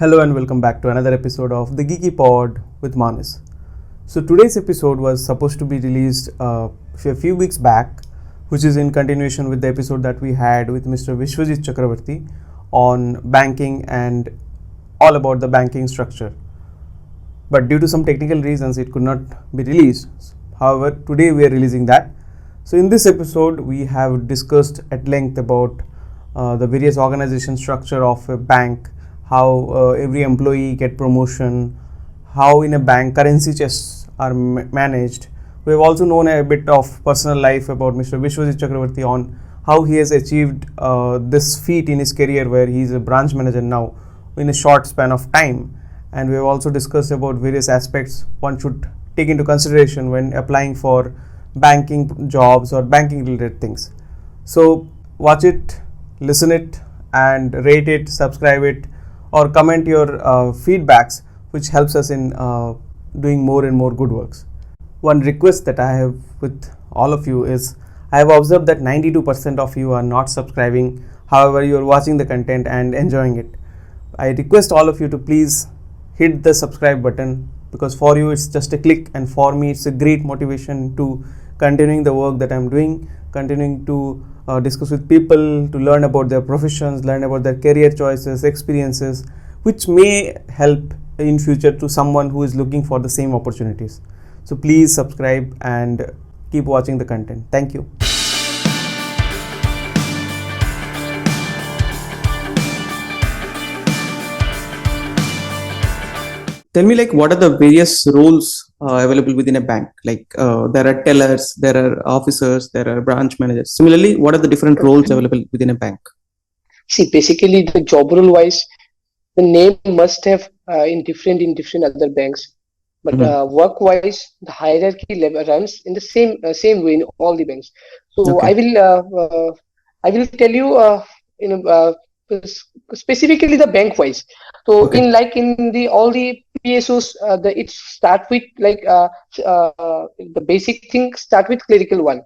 Hello and welcome back to another episode of the Geeky Pod with Manis. So today's episode was supposed to be released a few weeks back, which is in continuation with the episode that we had with Mr. Vishwajit Chakravarti on banking and all about the banking structure. But due to some technical reasons, it could not be released. However, today we are releasing that. So in this episode, we have discussed at length about the various organization structure of a bank, how every employee get promotion, how in a bank currency chests are managed. We have also known a bit of personal life about Mr. Vishwajit Chakravarti on how he has achieved this feat in his career where he is a branch manager now in a short span of time. And we have also discussed about various aspects one should take into consideration when applying for banking jobs or banking related things. So watch it, listen it, and rate it, subscribe it, or comment your feedbacks, which helps us in doing more and more good works. One request that I have with all of you is, I have observed that 92% of you are not subscribing. However, you are watching the content and enjoying it. I request all of you to please hit the subscribe button, because for you it's just a click, and for me it's a great motivation to continuing the work that I'm doing, continuing to discuss with people, to learn about their professions, learn about their career choices, experiences, which may help in future to someone who is looking for the same opportunities. So please subscribe and keep watching the content. Thank you. Tell me, like, what are the various roles available within a bank? Like, there are tellers, there are officers, there are branch managers. Similarly, what are the different roles available within a bank? See, basically the job role wise, the name must have in different other banks, but work wise, the hierarchy level runs in the same way in all the banks. So Okay. I will tell you specifically the bank wise. So Okay. in the all the PSOs, it start with the basic thing start with clerical one.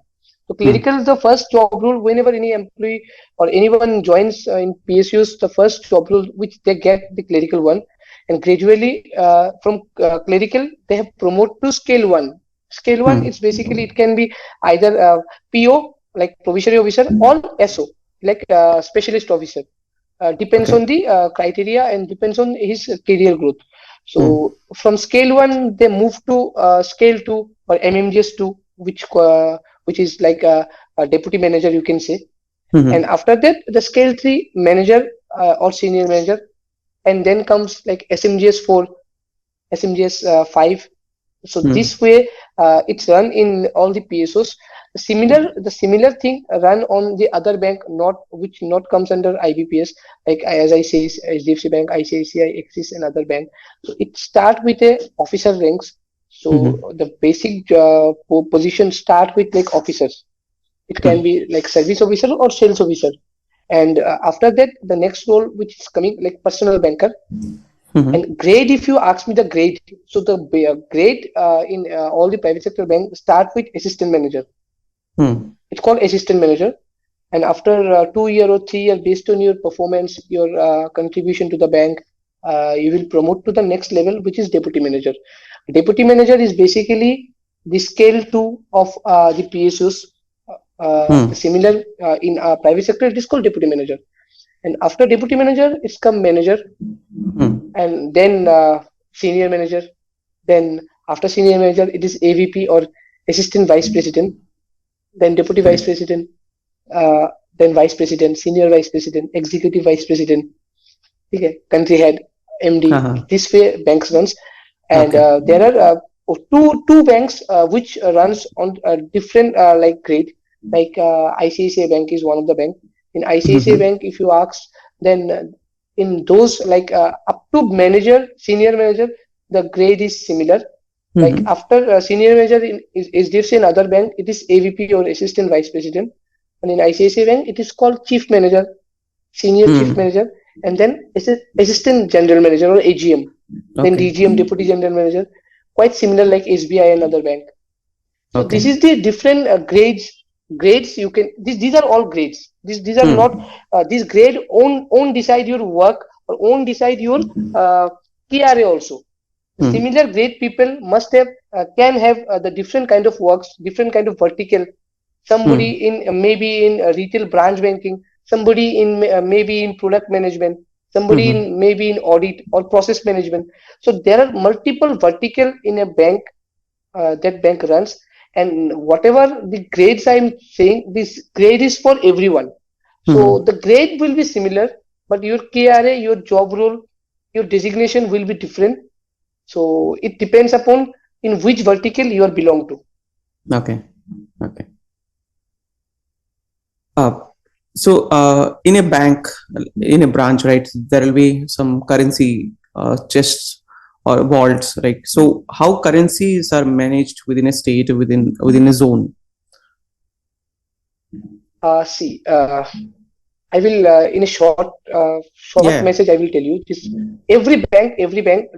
So clerical is the first job role whenever any employee or anyone joins in PSUs. The first job role which they get the clerical one, and gradually from clerical they have promoted to scale one. Scale one, it's basically it can be either PO like probationary officer or SO like specialist officer. Depends Okay. on the criteria and depends on his career growth. So from scale one they move to scale two or MMGS two, which is like a deputy manager, you can say. And after that the scale 3 manager or senior manager, and then comes like SMGS 4, SMGS 5. So this way it's run in all the PSOs. The similar thing run on the other bank, not which not comes under IBPS, like as I say HDFC Bank, ICICI, Axis, and other bank. So it start with a officer ranks. So the basic position start with like officers. It can be like service officer or sales officer, and after that the next role which is coming like personal banker. And grade, if you ask me the grade, so the grade in all the private sector bank start with assistant manager. It's called assistant manager, and after 2 year or 3 year, based on your performance, your contribution to the bank, you will promote to the next level, which is deputy manager. Deputy manager is basically the scale 2 of the PSUs. Similar in private sector, it is called deputy manager. And after deputy manager, it's come manager, and then senior manager. Then after senior manager, it is AVP or assistant vice president. Then deputy vice president. Then vice president, senior vice president, executive vice president. Okay, country head, MD. This way banks runs, and there are two banks which runs on a different like grade. Like ICICI Bank is one of the bank. In ICICI Bank, if you ask, then in those like up to manager, senior manager, the grade is similar. Like after senior manager in is HDFC and other bank, it is AVP or assistant vice president. And in ICICI Bank, it is called chief manager, senior chief manager, and then assistant general manager or AGM. Then DGM, deputy general manager, quite similar like SBI and other bank. So this is the different grades you can. These are all grades. These are not this grade own decide your work or own decide your KRA also. Similar great people must have can have the different kind of works, different kind of vertical. Somebody in maybe in retail branch banking, somebody in maybe in product management, somebody in maybe in audit or process management. So there are multiple vertical in a bank that bank runs, and whatever the grades I'm saying, this grade is for everyone. So the grade will be similar, but your KRA, your job role, your designation will be different. So it depends upon in which vertical you are belong to. Okay. Okay. In a bank, in a branch, right, there will be some currency chests or vaults, right? So how currencies are managed within a state, within a zone? See, I will in a short message I will tell you this. Every bank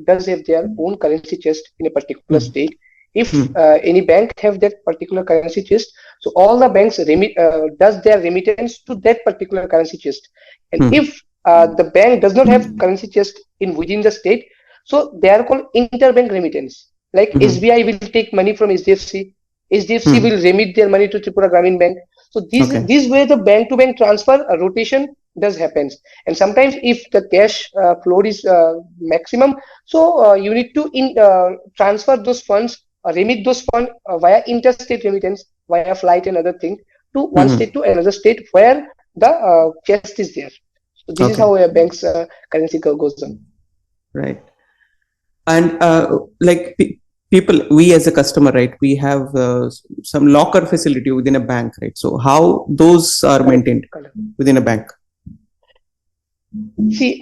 does have their own currency chest in a particular state. If any bank have that particular currency chest, so all the banks does their remittance to that particular currency chest. And if the bank does not have currency chest in within the state, so they are called interbank remittance. Like SBI will take money from HDFC, HDFC will remit their money to Tripura Gramin Bank. So this way the bank to bank transfer rotation does happens. And sometimes if the cash flow is maximum, so you need to transfer those funds, remit those funds via interstate remittance, via flight and other thing to one state to another state where the chest is there. So this is how a bank's currency goes on. Right. And people, we as a customer, right, we have some locker facility within a bank, right? So how those are maintained within a bank? See,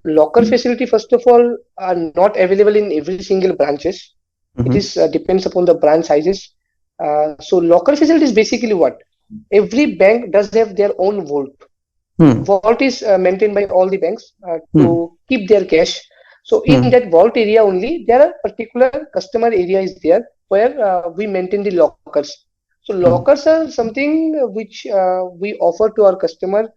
locker facility, first of all, are not available in every single branches. It is depends upon the branch sizes. So locker facility is basically what? Every bank does have their own vault. Vault is maintained by all the banks to keep their cash. So in that vault area only, there are particular customer area is there where we maintain the lockers. So lockers are something which we offer to our customer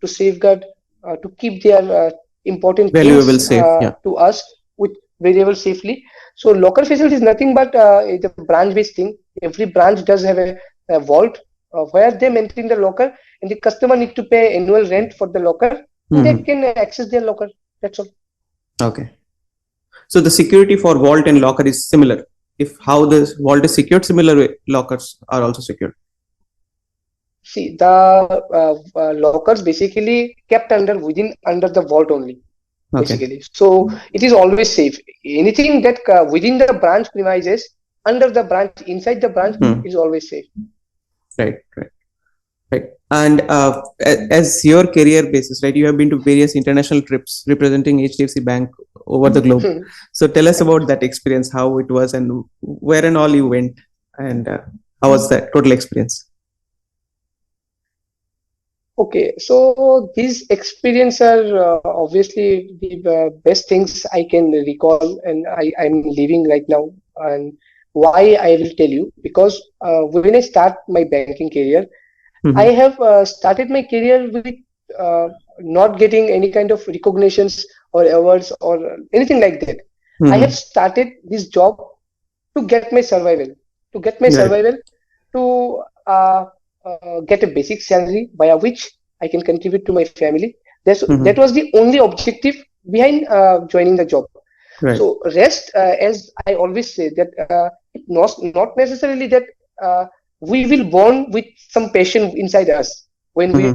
to safeguard, to keep their important valuable things to us with variable safely. So locker facility is nothing but it's a branch-based thing. Every branch does have a vault where they maintain the locker, and the customer need to pay annual rent for the locker, and they can access their locker. That's all. Okay. So the security for vault and locker is similar. If how the vault is secured, similar way lockers are also secured. See, the lockers basically kept under the vault only. Basically, so it is always safe. Anything that within the branch premises, under the branch, inside the branch, is always safe. Right. And as your career basis, right, you have been to various international trips representing HDFC Bank over the globe. So tell us about that experience, how it was, and where and all you went, and how was that total experience? Okay, so these experiences are obviously the best things I can recall, and I'm living right now. And why I will tell you, because when I start my banking career, I have started my career with not getting any kind of recognitions or awards or anything like that. I have started this job to get my survival, to get a basic salary via which I can contribute to my family. That was the only objective behind joining the job. Right. So rest, as I always say, that not necessarily that we will born with some passion inside us when we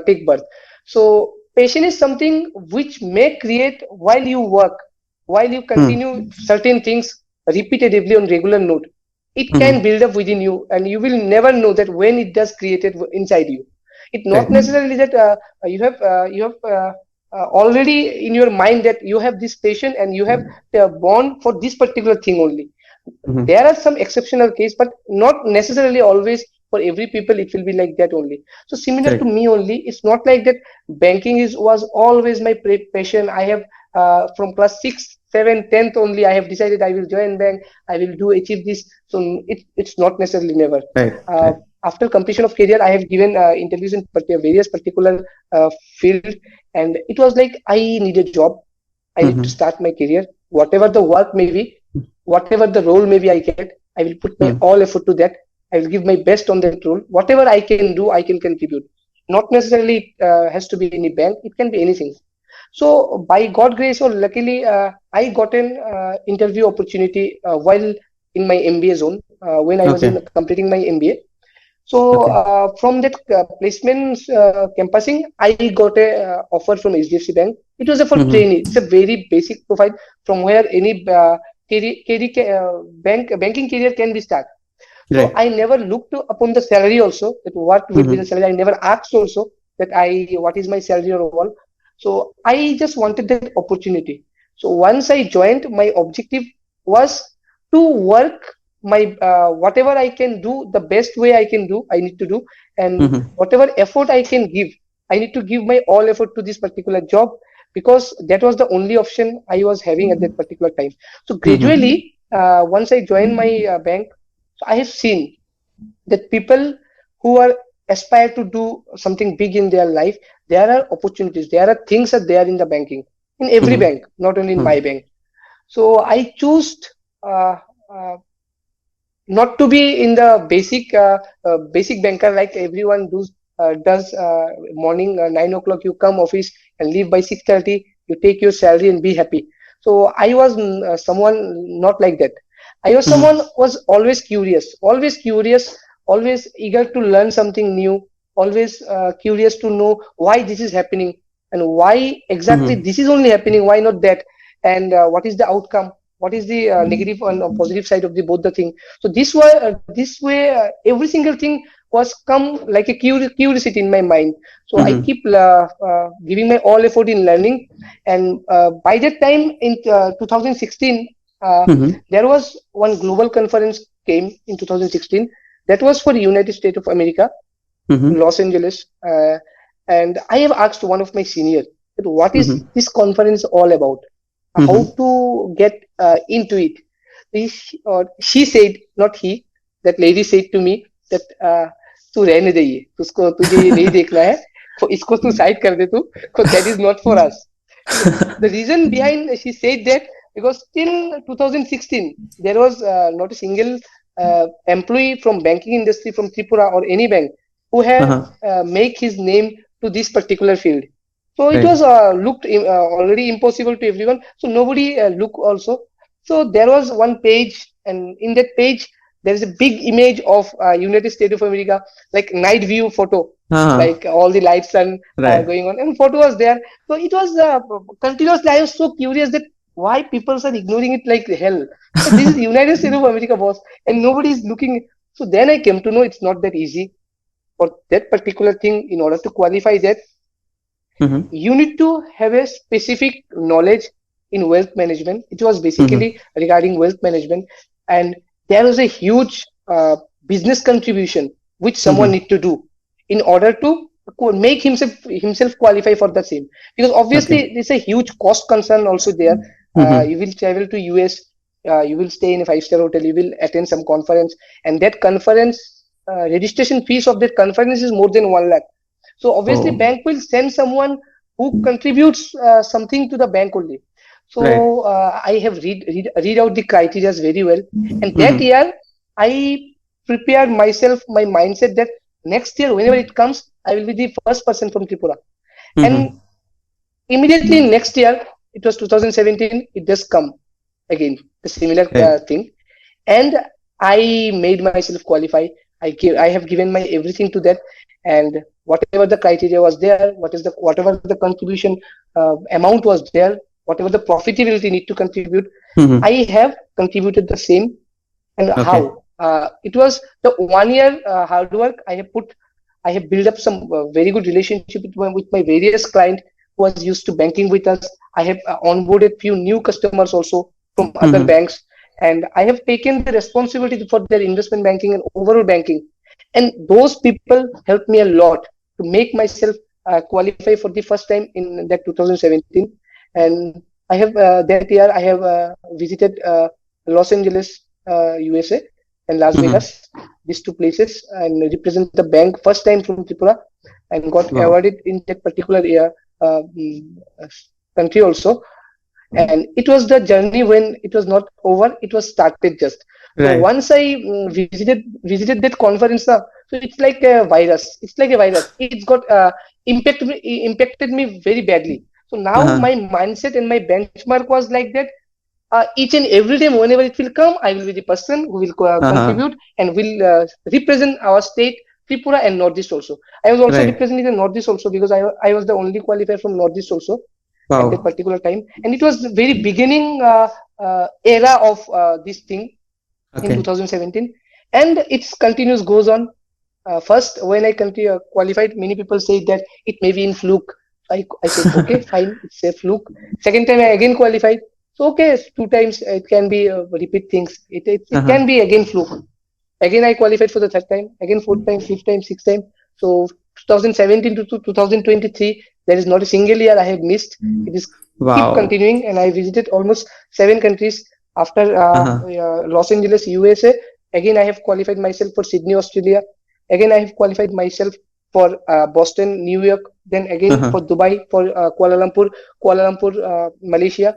take birth. So passion is something which may create while you work, while you continue certain things repeatedly on regular note. It can build up within you, and you will never know that when it does created inside you. It's not necessarily that you have already in your mind that you have this passion and you have born for this particular thing only. There are some exceptional case, but not necessarily always for every people it will be like that only. So similar to me only, it's not like that banking was always my passion. I have from class 6, 7, 10th only I have decided I will join bank, I will achieve this. So it's not necessarily never. after completion of career, I have given interviews in various particular field, and it was like I need a job. I need to Mm-hmm. start my career, whatever the work may be, whatever the role maybe I get. I will put my Mm-hmm. all effort to that. I will give my best on that role. Whatever I can do, I can contribute. Not necessarily has to be any bank. It can be anything. So by God grace or luckily, I got an interview opportunity while in my MBA zone when I was in Okay. completing my MBA. So Okay. from that placements campusing, I got a offer from HDFC Bank. It was a for Mm-hmm. trainee. It's a very basic profile from where any banking career can be started. So Right. I never looked upon the salary also, that what will be the Mm-hmm. salary. I never asked also that what is my salary or all. So I just wanted that opportunity. So once I joined, my objective was to work my whatever I can do, the best way I can do, I need to do, and Mm-hmm. whatever effort I can give, I need to give my all effort to this particular job because that was the only option I was having at that particular time. So Mm-hmm. gradually, once I joined my bank, so I have seen that people who are aspire to do something big in their life, there are opportunities, there are things that there in the banking, in every Mm-hmm. bank, not only in my bank. So I chose uh, uh, not to be in the basic banker like everyone does morning 9 o'clock you come office and leave by 6:30, you take your salary and be happy. So I was someone not like that. I was Mm-hmm. someone was always curious, always eager to learn something new, always curious to know why this is happening and why exactly Mm-hmm. this is only happening, why not that, and what is the outcome, what is the negative and positive side of the both the thing. So this way every single thing was come like a curiosity in my mind. So I Mm-hmm. keep giving my all effort in learning, and by that time in 2016, Mm-hmm. there was one global conference came in 2016 that was for United States of America, Mm-hmm. Los Angeles, and I have asked one of my seniors that what is Mm-hmm. this conference all about, how Mm-hmm. to get into it. She said, not he, that lady said to me that तू रहने दे ये तुझको तुझे ये नहीं देखना है तो इसको तू साइड कर दे तू that is not for us. So the reason behind she said that because till 2016 there was not a single employee from banking industry from Tripura or any bank who have Uh-huh. make his name to this particular field. So it was Right. looked already impossible to everyone. So nobody look also. So there was one page, and in that page there is a big image of United States of America, like night view photo, Uh-huh. like all the lights and Right. going on, and photo was there. So it was continuously. I was so curious that why people are ignoring it like hell. So this is United States of America, boss, and nobody is looking. So then I came to know it's not that easy for that particular thing. In order to qualify that, Mm-hmm. you need to have a specific knowledge in wealth management. It was Mm-hmm. basically regarding wealth management, and there was a huge business contribution which someone Mm-hmm. need to do in order to make himself qualify for the same. Because Okay. obviously there's a huge cost concern also there. Mm-hmm. You will travel to US, you will stay in a five-star hotel, you will attend some conference, and that conference registration fees of that conference is more than 1 lakh. So obviously Oh. bank will send someone who contributes something to the bank only. Right. So I have read out the criteria very well, and that Mm-hmm. year I prepared myself, my mindset that next year whenever it comes, I will be the first person from Tripura. And Mm-hmm. immediately next year, it was 2017, it does come again, the similar Right. thing, and I made myself qualify. I have given my everything to that, and whatever the criteria was there, whatever the contribution amount was there, whatever the profitability need to contribute, I Mm-hmm. have contributed the same. And Okay. how it was the 1 year hard work I have put. I have built up some very good relationship with my various client who was used to banking with us. I have onboarded few new customers also from other Mm-hmm. banks, and I have taken the responsibility for their investment banking and overall banking. And those people helped me a lot to make myself qualify for the first time in that 2017. And I have that year I have visited Los Angeles, USA, and Las Mm-hmm. Vegas, these two places, and represent the bank first time from Tripura, and got Wow. awarded in that particular year, uh, mm, uh, country also. And it was the journey when it was not over, it was started just. So Right. once I visited that conference now, so it's like a virus, it's got impacted me very badly. So now Uh-huh. my mindset and my benchmark was like that, each and every time whenever it will come, I will be the person who will Uh-huh. contribute and will represent our state, Tripura, and Northeast also. I was also Right. representing the Northeast also, because I was the only qualifier from Northeast also at that Wow. particular time, and it was the very beginning era of this thing in Okay. 2017, and it continues goes on. First, when I qualified, many people say that it may be in fluke. I said, okay, fine, it's a fluke. Second time, I again qualified. So, okay, two times it can be repeat things. It Uh-huh. can be again fluke. Again, I qualified for the third time. Again, fourth time, fifth time, sixth time. So, 2017 to 2023, there is not a single year I have missed. It is keep Wow. continuing, and I visited almost 7 countries after Uh-huh. Los Angeles, USA. Again, I have qualified myself for Sydney, Australia. Again, I have qualified myself for Boston, New York. Then again Uh-huh. for Dubai, for Kuala Lumpur, Malaysia.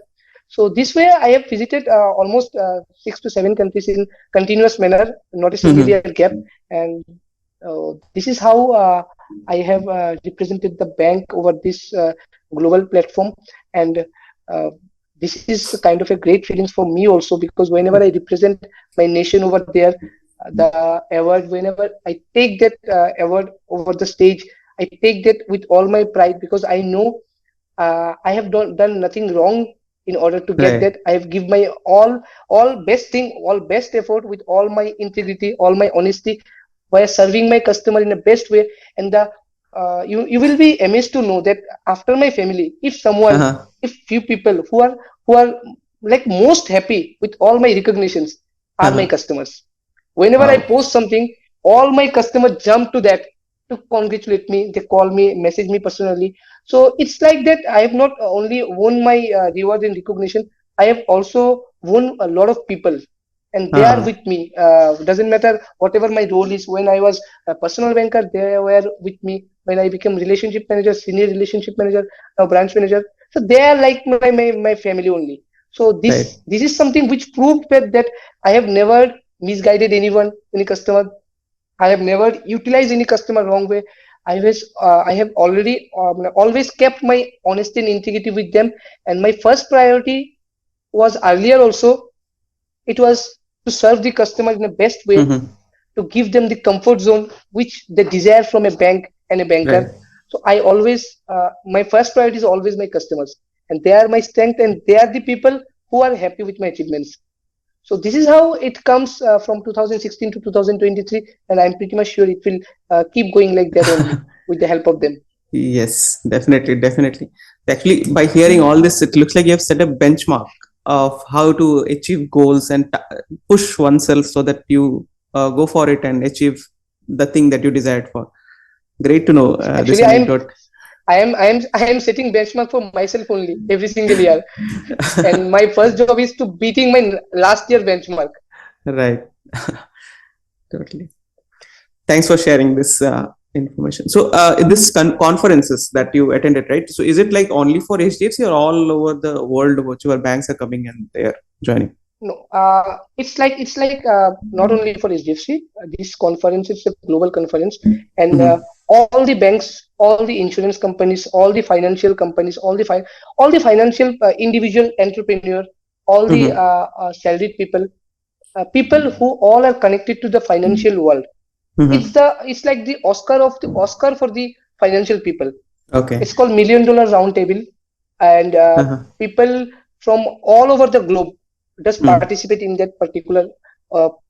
So this way, I have visited almost 6 to 7 countries in continuous manner, not a single Mm-hmm. year gap. And this is how I have represented the bank over this global platform. And uh, this is kind of a great feelings for me also, because whenever I represent my nation over there, the award, whenever I take that award over the stage, I take that with all my pride, because I know I have done nothing wrong in order to get Right. that. I have give my all best thing, all best effort with all my integrity, all my honesty, by serving my customer in the best way. And the you will be amazed to know that after my family, if someone, Uh-huh. if few people who are like most happy with all my recognitions are my Uh-huh. customers. Whenever I Wow. post something, all my customers jump to that to congratulate me. They call me, message me personally. So it's like that. I have not only won my reward and recognition, I have also won a lot of people, and they are Uh-huh. with me. Doesn't matter whatever my role is. When I was a personal banker, they were with me. When I became relationship manager, senior relationship manager, now branch manager, so they are like my family only. So Right. this is something which proved that I have never misguided anyone, any customer. I have never utilized any customer wrong way. I have already always kept my honesty and integrity with them. And my first priority was earlier also, it was to serve the customer in the best way, Mm-hmm. to give them the comfort zone which they desire from a bank and a banker. Right. So I always, my first priority is always my customers, and they are my strength, and they are the people who are happy with my achievements. So this is how it comes from 2016 to 2023, and I'm pretty much sure it will keep going like that only with the help of them. Yes, definitely, definitely. Actually, by hearing all this, it looks like you have set a benchmark of how to achieve goals and push oneself so that you go for it and achieve the thing that you desired for. Great to know this Actually, anecdote. I am setting benchmark for myself only every single year, and my first job is to beating my last year benchmark. Right. Totally. Thanks for sharing this information. So, in this conferences that you attended, right? So, is it like only for HDFC or all over the world, whichever banks are coming and they're joining? No, it's like not only for HDFC. This conference is a global conference, and Mm-hmm. all the banks, all the insurance companies, all the financial companies, all the financial individual entrepreneur, all the Mm-hmm. salaried people, people who all are connected to the financial world. Mm-hmm. It's like the Oscar for the financial people. Okay. It's called $1 million Round Table, and Uh-huh. people from all over the globe does Mm-hmm. participate in that particular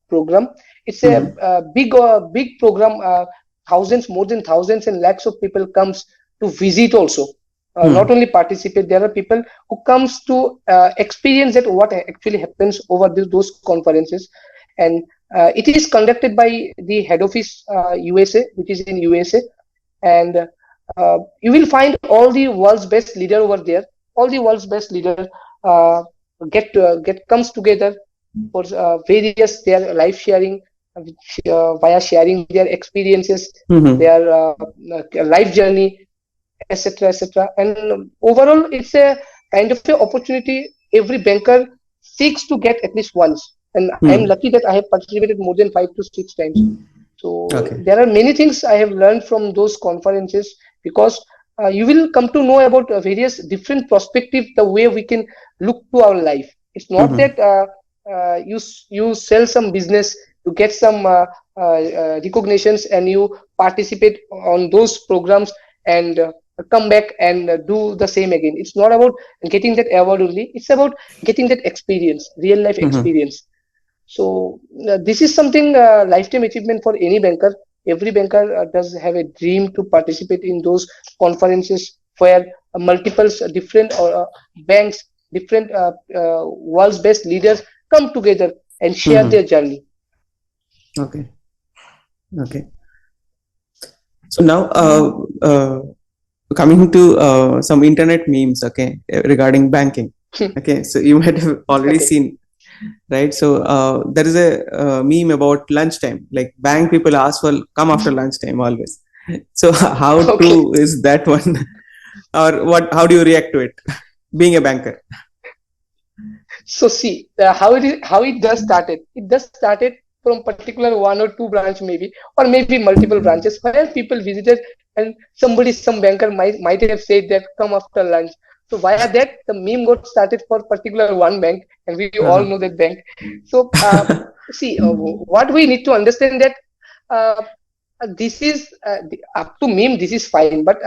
program. It's a, Mm-hmm. big program. Thousands, more than thousands and lakhs of people comes to visit also. Not Mm-hmm. only participate, there are people who comes to experience that what actually happens over those conferences, and it is conducted by the head office USA, which is in USA, and you will find all the world's best leader over there. All the world's best leader uh, get comes together for various their life sharing, via sharing their experiences, Mm-hmm. their life journey, etc., etc. And overall, it's a kind of a opportunity every banker seeks to get at least once. And I'm Hmm. lucky that I have participated more than 5 to 6 times. So Okay. there are many things I have learned from those conferences, because you will come to know about various different perspective, the way we can look to our life. It's not Mm-hmm. that you sell some business to get some recognitions, and you participate on those programs, and come back and do the same again. It's not about getting that award only. It's about getting that experience, real life Mm-hmm. experience. So this is something lifetime achievement for any banker. Every banker does have a dream to participate in those conferences where multiple different banks, different world's best leaders come together and share Mm-hmm. their journey. Okay. Okay. So now, coming to some internet memes, okay, regarding banking. Okay, so you might have already Okay. seen, right? So there is a meme about lunchtime. Like bank people ask for come after lunchtime always. So how Okay. true is that one, or what? How do you react to it, being a banker? So see how it does started. It does started from particular one or two branch maybe, or maybe multiple branches where people visited, and some banker might have said that come after lunch. So via that the meme got started for particular one bank, and we all Uh-huh. know that bank. So see what we need to understand that uh, this is up to meme. This is fine, but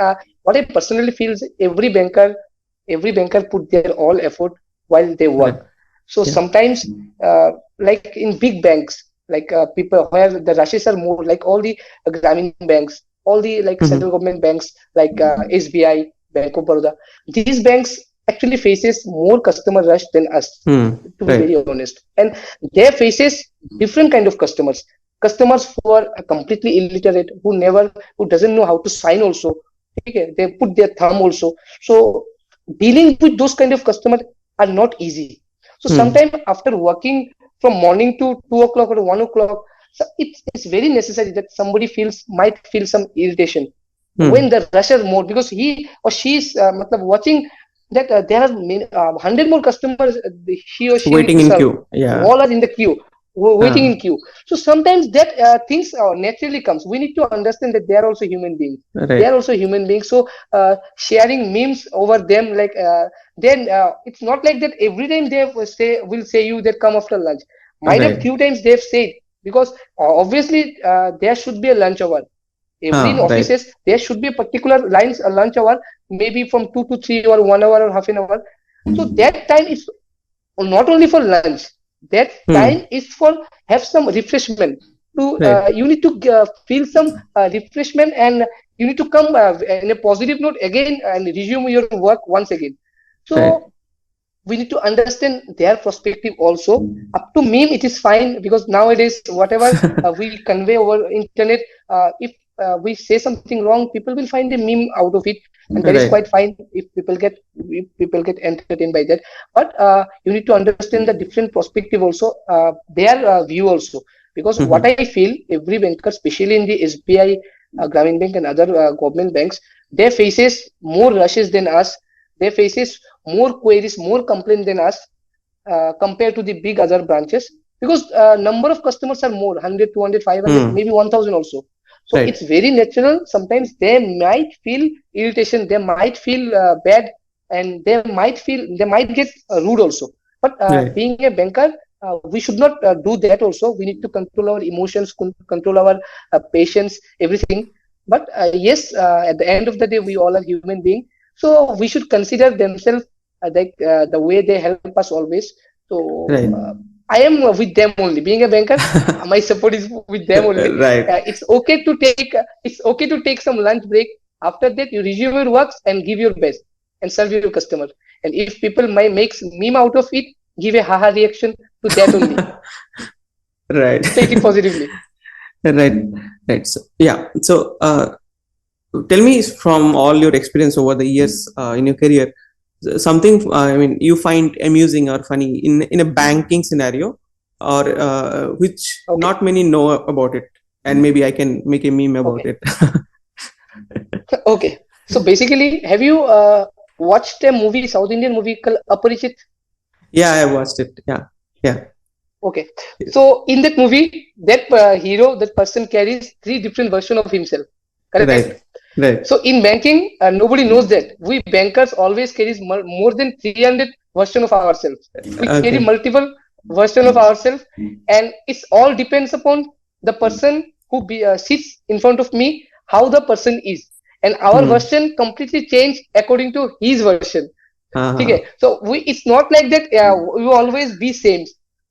what I personally feel is every banker put their all effort while they Right. work. So Yeah. sometimes, like in big banks, like people where the rushes are more, like all the Grameen banks, all the like Mm-hmm. central government banks, like SBI, Bank of Baroda. These banks actually faces more customer rush than us, Hmm. to be Right. very honest, and they faces different kind of customers who are completely illiterate, who doesn't know how to sign also. Okay, they put their thumb also. So dealing with those kind of customers are not easy. So Hmm. sometimes after working from morning to 2 o'clock or 1 o'clock, so it's very necessary that somebody might feel some irritation when Hmm. the rush is more, because he or she is matlab watching that there are 100 more customers he or she need Waiting to in serve. queue. Yeah. All are in the queue, waiting in queue. So sometimes that things naturally comes. We need to understand that they are also human beings. They are Right. also human beings. So sharing memes over them, like then it's not like that every time they will say you that come after lunch. Might have Right. few times they've said, because obviously there should be a lunch hour. Every in Right. offices there should be a particular lines a lunch hour, maybe from 2 to 3 or 1 hour or half an hour. So that time is not only for lunch. That time Hmm. is for have some refreshment. To Right. you need to feel some refreshment, and you need to come in a positive note again and resume your work once again. Right. So we need to understand their perspective also. Up to meme it is fine, because nowadays whatever we convey over internet, if we say something wrong, people will find a meme out of it, and that is Right. quite fine if people get entertained by that. But you need to understand the different perspective also, their view also, because what Mm-hmm. I feel, every banker, especially in the SBI, Grameen Bank and other government banks, they faces more rushes than us. They faces more queries, more complaints than us, compared to the big other branches, because number of customers are more, 100, 200, 500, Hmm. maybe 1000 also. So it's Right. very natural. Sometimes they might feel irritation, they might feel bad, and they might get rude also. But Right. being a banker, we should not do that also. We need to control our emotions, control our patience, everything. But yes, at the end of the day, we all are human beings, so we should consider themselves like the way they help us always. So Right. I am with them only. Being a banker, my support is with them only. Right. It's okay to take some lunch break. After that, you resume your works and give your best and serve your customer. And if people might makes meme out of it, give a haha reaction to that only. Right. Take it positively. Right. Right. So, yeah. So, tell me from all your experience over the years in your career, something I mean you find amusing or funny in a banking scenario, or which Okay. not many know about it, and maybe I can make a meme about Okay. it. Okay. So basically, have you watched a movie, South Indian movie called Aparichit? Yeah, I watched it. Yeah, yeah. Okay. So in that movie, that hero, that person carries three different versions of himself. Correct? Right, right. So in banking, nobody knows that. We bankers always carries more than 300 version of ourselves. We carry Okay. multiple version of ourselves, and it's all depends upon the person who sits in front of me, how the person is, and our Hmm. version completely change according to his version. Uh-huh. Okay, so it's not like that. We always be same.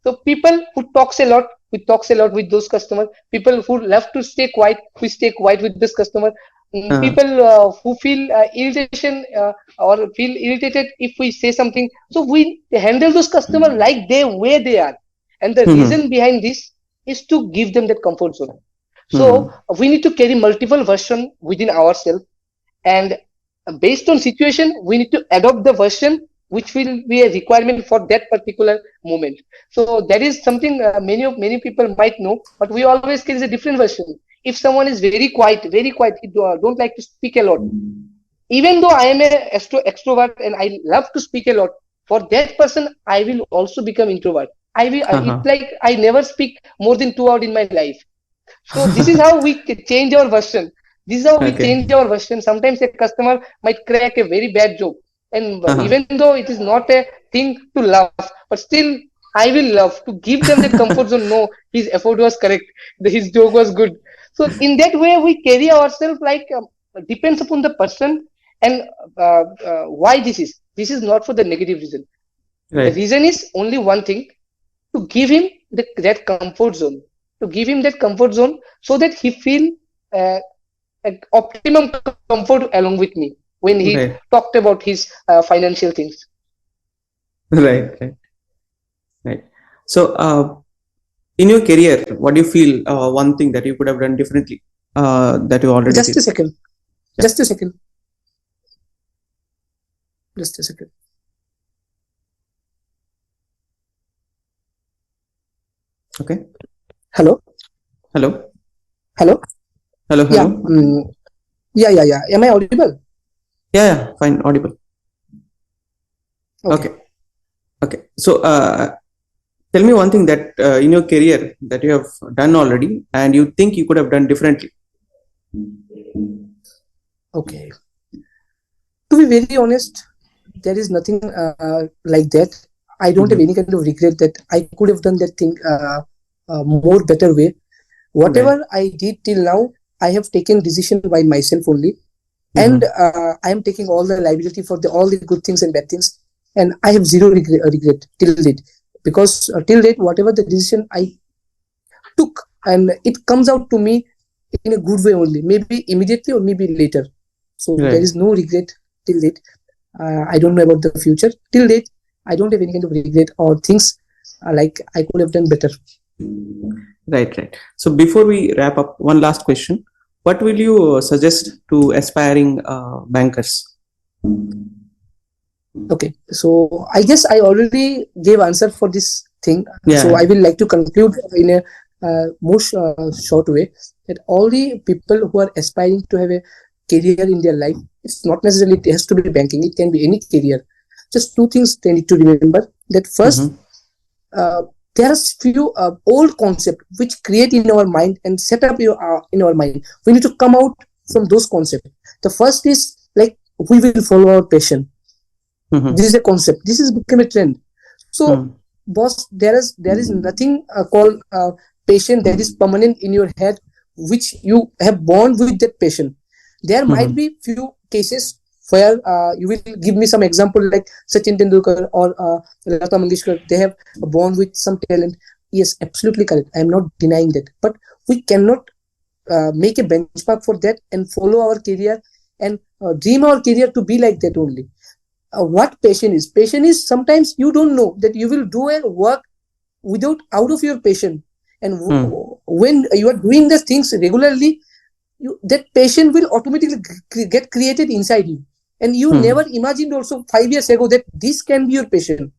So people who talks a lot, we talks a lot with those customers. People who love to stay quiet, we stay quiet with this customer. Uh-huh. People who feel irritation or feel irritated if we say something. So we handle those customers like they where they are. And the Hmm. reason behind this is to give them that comfort zone. So Hmm. we need to carry multiple version within ourselves, and based on situation we need to adopt the version which will be a requirement for that particular moment. So that is something many people might know, but we always carry a different version. If someone is very quiet, he don't like to speak a lot, even though I am a extrovert and I love to speak a lot, for that person I will also become introvert. I will it's Uh-huh. like I never speak more than 2 hours in my life. So this is how we change our version. This is how we Okay. change our version. Sometimes a customer might crack a very bad joke, and Uh-huh. even though it is not a thing to love, but still I will love to give them that comfort zone. No, his effort was correct. His joke was good. So in that way, we carry ourselves like depends upon the person, and why this is. This is not for the negative reason. The Right. reason is only one thing: to give him that comfort zone, to give him that comfort zone so that he feel uh, optimum comfort along with me when he Right. talked about his financial things. Right. Right. Right. So, in your career, what do you feel one thing that you could have done differently that you already Just a did? second. Yeah. Just a second. Just a second. Okay. Hello. Hello. Hello. Hello. Yeah. Hello. Yeah. Am I audible? Yeah. Yeah. Fine. Audible. Okay. Okay. Okay. So, tell me one thing that in your career that you have done already and you think you could have done differently. Okay. To be very honest, there is nothing like that. I don't have Mm-hmm. any kind of regret that I could have done that thing more better way. Right. Whatever I did till now, I have taken decision by myself only, and Mm-hmm. I am taking all the liability for all the good things and bad things, and I have zero regret till date, because till date whatever the decision I took, and it comes out to me in a good way only, maybe immediately or maybe later. So there Right. is no regret till date. I don't know about the future. Till date, I don't have any kind of regret or things like I could have done better. Right. Right. So, before we wrap up, one last question. What will you suggest to aspiring bankers? Okay, so I guess I already gave answer for this thing. So I Yeah. will like to conclude in a most short way, that all the people who are aspiring to have a career in their life, it's not necessarily it has to be banking. It can be any career. Just two things they need to remember. That first, Mm-hmm. uh, there are few old concepts which create in our mind and set up in our mind. We need to come out from those concepts. The first is like we will follow our passion. This Mm-hmm. is a concept. This has become a trend. So, boss, there is nothing called patient that is permanent in your head, which you have born with that patient. There might Mm-hmm. be few cases where you will give me some example like Sachin Tendulkar or Lata Mangeshkar. They have born with some talent. Yes, absolutely correct. I am not denying that, but we cannot make a benchmark for that and follow our career and dream our career to be like that only. What passion is? Passion is sometimes you don't know that you will do a work without out of your passion, and Mm-hmm. when you are doing the things regularly, that passion will automatically get created inside you, and you Mm-hmm. never imagined also 5 years ago that this can be your passion.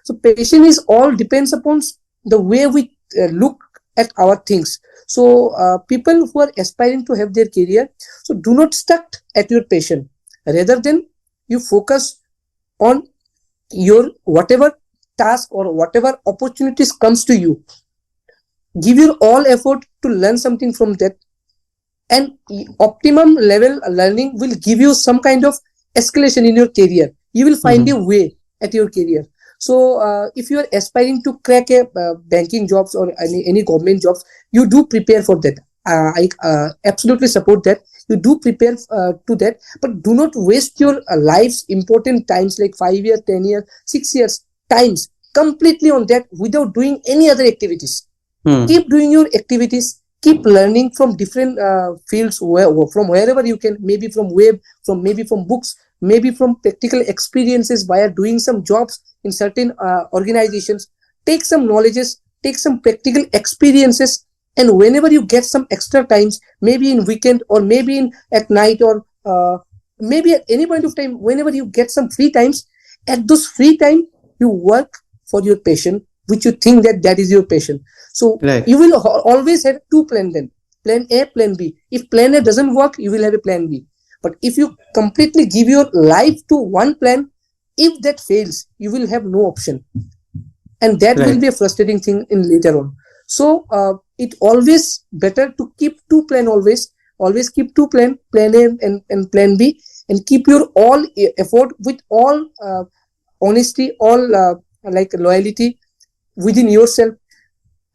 So passion is all depends upon the way we look at our things. So people who are aspiring to have their career, so do not stuck at your passion. Rather than you focus on your whatever task or whatever opportunities comes to you, give your all effort to learn something from that, and optimum level learning will give you some kind of escalation in your career. You will find a way at your career. So if you are aspiring to crack a banking jobs or any government jobs, you do prepare for that. I absolutely support that. You do prepare to that, but do not waste your life's important times like 5 years, 10 years, 6 years times completely on that without doing any other activities. Keep doing your activities, keep learning from different fields, from wherever you can, maybe from web, maybe from books, maybe from practical experiences via doing some jobs in certain organizations. Take some knowledges, take some practical experiences, and whenever you get some extra times, maybe in weekend or maybe in at night or maybe at any point of time, whenever you get some free times, at those free time you work for your passion, which you think that is your passion. So you will always have two plans then. Plan A, plan B. If plan A doesn't work, you will have a plan B. But if you completely give your life to one plan, if that fails, you will have no option. And that will be a frustrating thing in later on. So it always better to keep two plan always. Always keep two plan A and plan B, and keep your all effort with all honesty, all like loyalty within yourself,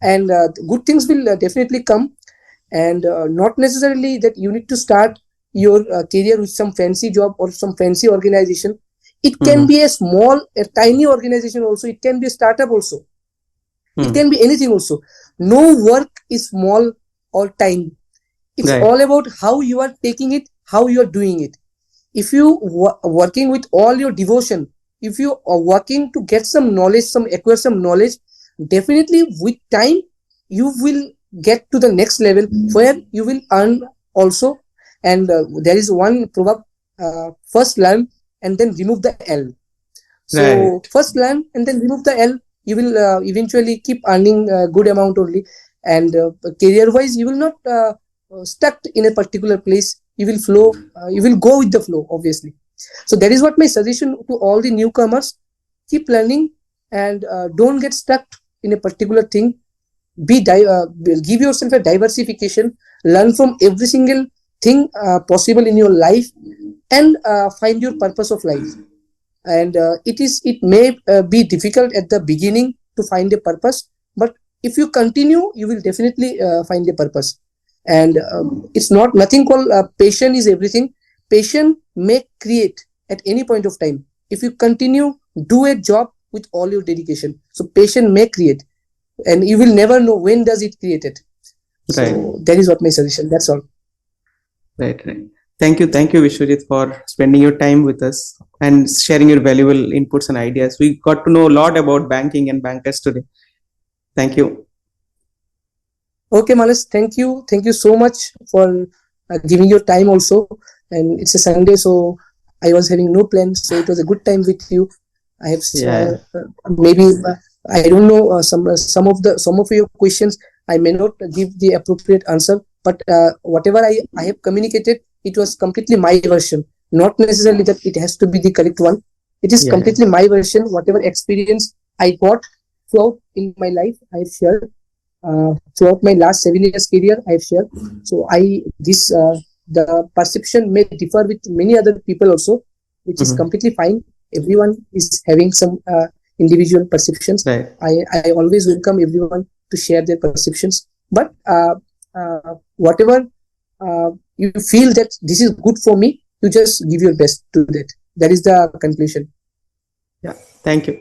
and good things will definitely come. And not necessarily that you need to start your career with some fancy job or some fancy organization. It can be a small, a tiny organization also. It can be a startup also. It can be anything also. No work is small or tiny. It's all about how you are taking it, how you are doing it. If you working with all your devotion, if you are working to get some knowledge, acquire some knowledge, definitely with time you will get to the next level where you will earn also. And there is one proverb, first learn and then remove the L. So first learn and then remove the L. You will eventually keep earning a good amount only. And career wise, you will not stuck in a particular place. You will flow, you will go with the flow, obviously. So that is what my suggestion to all the newcomers. Keep learning and don't get stuck in a particular thing. Give yourself a diversification, learn from every single thing possible in your life, and find your purpose of life. And it may be difficult at the beginning to find a purpose, but if you continue, you will definitely find a purpose. And it's not nothing called passion is everything. Passion may create at any point of time. If you continue, do a job with all your dedication. So passion may create, and you will never know when does it create it. So that is what my suggestion. That's all. Right. Thank you, Vishwajit, for spending your time with us and sharing your valuable inputs and ideas. We got to know a lot about banking and bankers today. Thank you. Okay, Manas, thank you so much for giving your time also. And it's a Sunday, so I was having no plans, so it was a good time with you. I have maybe I don't know some of your questions I may not give the appropriate answer, but whatever I have communicated, it was completely my version, not necessarily that it has to be the correct one. It is completely my version. Whatever experience I got throughout in my life, I have shared. Throughout my last 7 years career, I have shared. So the perception may differ with many other people also, which is completely fine. Everyone is having some individual perceptions. I always welcome everyone to share their perceptions. But whatever you feel that this is good for me, you just give your best to that. That is the conclusion. Yeah. Thank you.